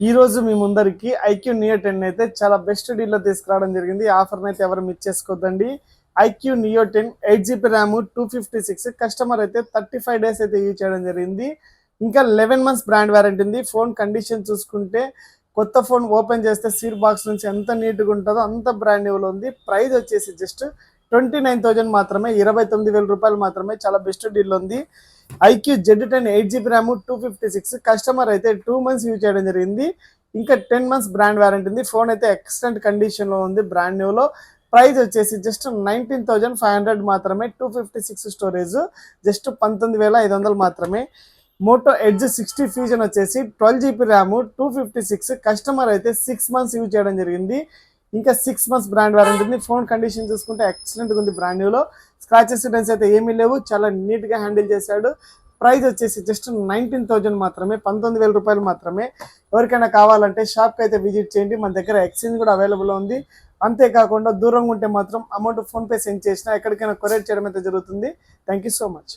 ఈ రోజు మీ ముందరికి ఐక్యూ నియో 10 అయితే చాలా బెస్ట్ డీల్లో తీసుకురావడం జరిగింది. ఈ ఆఫర్ని అయితే ఎవరు మిస్ చేసుకోవద్దండి. IQOO Neo 10 8 GB RAM 256 customer అయితే 35 డేస్ అయితే యూజ్ చేయడం జరిగింది. ఇంకా 11 మంత్స్ బ్రాండ్ వారంటీ ఉంది. ఫోన్ కండిషన్ చూసుకుంటే కొత్త ఫోన్ ఓపెన్ చేస్తే సీల్ బాక్స్ నుంచి ఎంత నీట్గా ఉంటుందో అంత బ్రాండ్ న్యూలో ఉంది. ప్రైస్ వచ్చేసి జస్ట్ 29,000 మాత్రమే, 29,000 రూపాయలు మాత్రమే. చాలా బెస్ట్ డీల్ ఉంది. IQOO Z10 8 GB RAM 256 customer అయితే 2 మంత్స్ యూజ్ చేయడం జరిగింది. ఇంకా 10 మంత్స్ బ్రాండ్ వారంటీ ఉంది. ఫోన్ అయితే ఎక్సలెంట్ కండిషన్లో ఉంది, బ్రాండ్ న్యూలో. ప్రైస్ వచ్చేసి జస్ట్ 19,500 మాత్రమే. 256 స్టోరేజ్ జస్ట్ 19,500 మాత్రమే. మోటో ఎడ్జ్ 60 ఫ్యూజన్ వచ్చేసి 12 GB ర్యామ్ 256 కస్టమర్ అయితే 6 మంత్స్ యూజ్ చేయడం జరిగింది. ఇంకా 6 మంత్స్ బ్రాండ్ వారంటీ ఉంది. ఫోన్ కండిషన్ చూసుకుంటే ఎక్సలెంట్గా ఉంది, బ్రాండ్ న్యూలో. స్క్రాచెస్ డెన్స్ అయితే ఏమీ లేవు, చాలా నీట్గా హ్యాండిల్ చేశాడు. ప్రైస్ వచ్చేసి జస్ట్ 19,000 మాత్రమే, 19,000 రూపాయలు మాత్రమే. ఎవరికైనా కావాలంటే షాప్కి అయితే విజిట్ చేయండి. మన దగ్గర ఎక్స్చేంజ్ కూడా అవైలబుల్ ఉంది. అంతేకాకుండా దూరంగా ఉంటే మాత్రం అమౌంట్ ఫోన్పే సెండ్ చేసినా ఎక్కడికైనా కొరియర్ చేయడం అయితే జరుగుతుంది. Thank you so much.